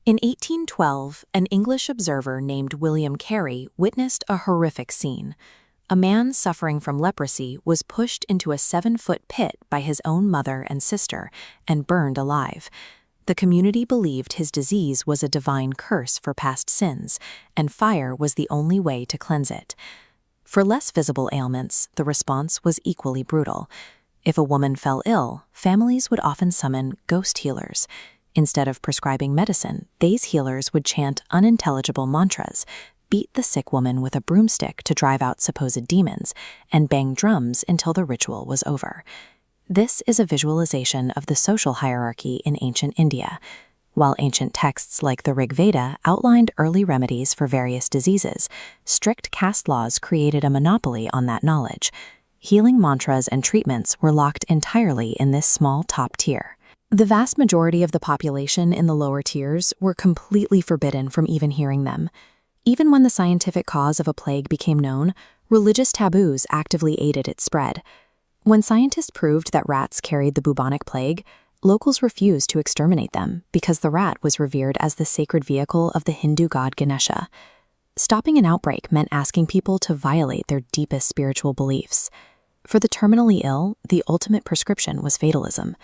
In 1812, an English observer named William Carey witnessed a horrific scene. A man suffering from leprosy was pushed into a 7-foot pit by his own mother and sister and burned alive. The community believed his disease was a divine curse for past sins, and fire was the only way to cleanse it. For less visible ailments, the response was equally brutal. If a woman fell ill, families would often summon ghost healers. Instead of prescribing medicine, these healers would chant unintelligible mantras, beat the sick woman with a broomstick to drive out supposed demons, and bang drums until the ritual was over. This is a visualization of the social hierarchy in ancient India. While ancient texts like the Rig Veda outlined early remedies for various diseases, strict caste laws created a monopoly on that knowledge. Healing mantras and treatments were locked entirely in this small top tier. The vast majority of the population in the lower tiers were completely forbidden from even hearing them. Even when the scientific cause of a plague became known, religious taboos actively aided its spread. When scientists proved that rats carried the bubonic plague, locals refused to exterminate them because the rat was revered as the sacred vehicle of the Hindu god Ganesha. Stopping an outbreak meant asking people to violate their deepest spiritual beliefs. For the terminally ill, the ultimate prescription was fatalism.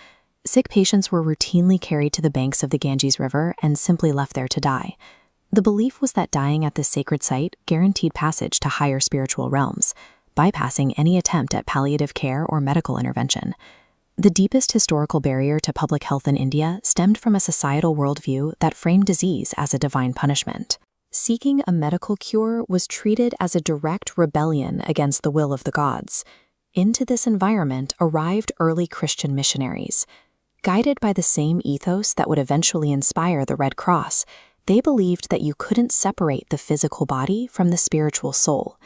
Sick patients were routinely carried to the banks of the Ganges River and simply left there to die. The belief was that dying at this sacred site guaranteed passage to higher spiritual realms, bypassing any attempt at palliative care or medical intervention. The deepest historical barrier to public health in India stemmed from a societal worldview that framed disease as a divine punishment. Seeking a medical cure was treated as a direct rebellion against the will of the gods. Into this environment arrived early Christian missionaries. Guided by the same ethos that would eventually inspire the Red Cross, they believed that you couldn't separate the physical body from the spiritual soul.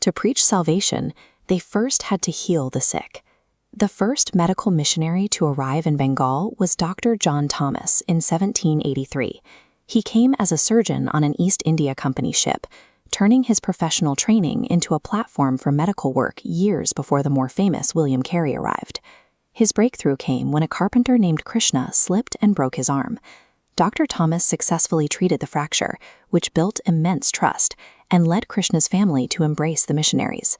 To preach salvation, they first had to heal the sick. The first medical missionary to arrive in Bengal was Dr. John Thomas in 1783. He came as a surgeon on an East India Company ship, turning his professional training into a platform for medical work years before the more famous William Carey arrived. His breakthrough came when a carpenter named Krishna slipped and broke his arm. Dr. Thomas successfully treated the fracture, which built immense trust, and led Krishna's family to embrace the missionaries.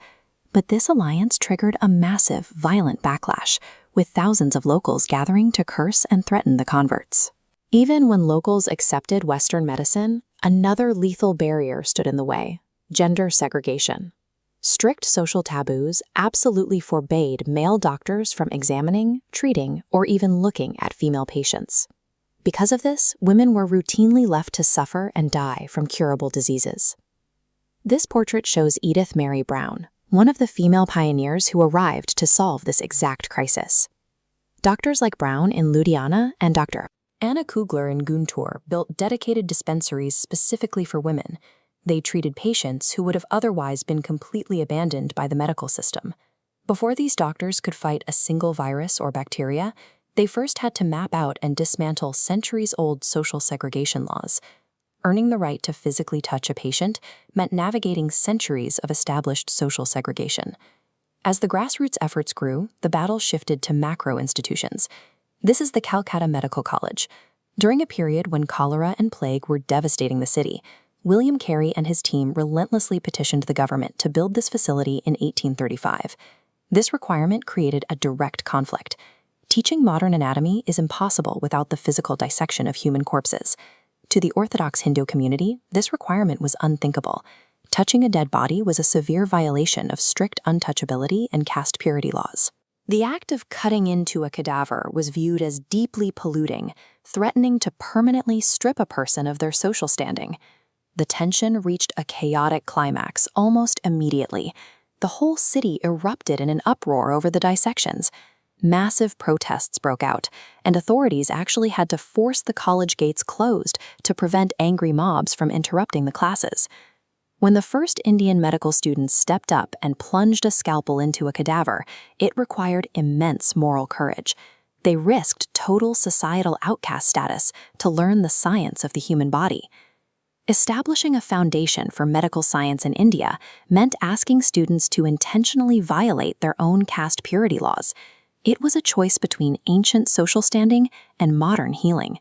But this alliance triggered a massive, violent backlash, with thousands of locals gathering to curse and threaten the converts. Even when locals accepted Western medicine, another lethal barrier stood in the way: gender segregation. Strict social taboos absolutely forbade male doctors from examining, treating, or even looking at female patients. Because of this, women were routinely left to suffer and die from curable diseases. This portrait shows Edith Mary Brown, one of the female pioneers who arrived to solve this exact crisis. Doctors like Brown in Ludhiana and Dr. Anna Kugler in Guntur built dedicated dispensaries specifically for women. They treated patients who would have otherwise been completely abandoned by the medical system. Before these doctors could fight a single virus or bacteria, they first had to map out and dismantle centuries-old social segregation laws. Earning the right to physically touch a patient meant navigating centuries of established social segregation. As the grassroots efforts grew, the battle shifted to macro institutions. This is the Calcutta Medical College. During a period when cholera and plague were devastating the city, William Carey and his team relentlessly petitioned the government to build this facility in 1835. This requirement created a direct conflict. Teaching modern anatomy is impossible without the physical dissection of human corpses. To the Orthodox Hindu community, this requirement was unthinkable. Touching a dead body was a severe violation of strict untouchability and caste purity laws. The act of cutting into a cadaver was viewed as deeply polluting, threatening to permanently strip a person of their social standing. The tension reached a chaotic climax almost immediately. The whole city erupted in an uproar over the dissections. Massive protests broke out, and authorities actually had to force the college gates closed to prevent angry mobs from interrupting the classes. When the first Indian medical students stepped up and plunged a scalpel into a cadaver, it required immense moral courage. They risked total societal outcast status to learn the science of the human body. Establishing a foundation for medical science in India meant asking students to intentionally violate their own caste purity laws. It was a choice between ancient social standing and modern healing.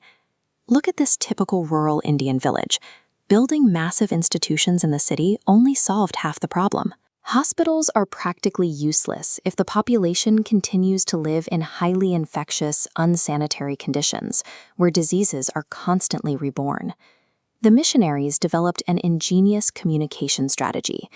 Look at this typical rural Indian village. Building massive institutions in the city only solved half the problem. Hospitals are practically useless if the population continues to live in highly infectious, unsanitary conditions, where diseases are constantly reborn. The missionaries developed an ingenious communication strategy.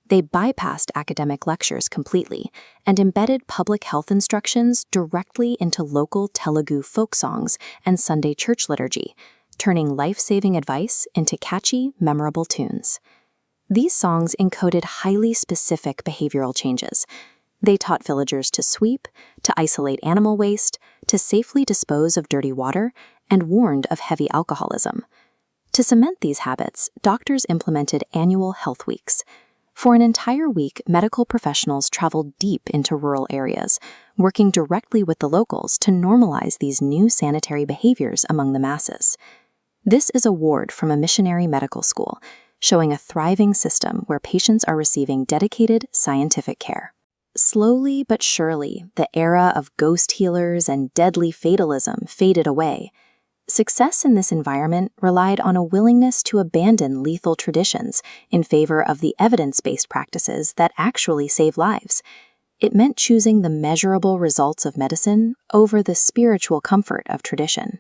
They bypassed academic lectures completely and embedded public health instructions directly into local Telugu folk songs and Sunday church liturgy, turning life-saving advice into catchy, memorable tunes. These songs encoded highly specific behavioral changes. They taught villagers to sweep, to isolate animal waste, to safely dispose of dirty water, and warned of heavy alcoholism. To cement these habits, doctors implemented annual health weeks. For an entire week, medical professionals traveled deep into rural areas, working directly with the locals to normalize these new sanitary behaviors among the masses. This is a ward from a missionary medical school, showing a thriving system where patients are receiving dedicated scientific care. Slowly but surely, the era of ghost healers and deadly fatalism faded away. Success in this environment relied on a willingness to abandon lethal traditions in favor of the evidence-based practices that actually save lives. It meant choosing the measurable results of medicine over the spiritual comfort of tradition.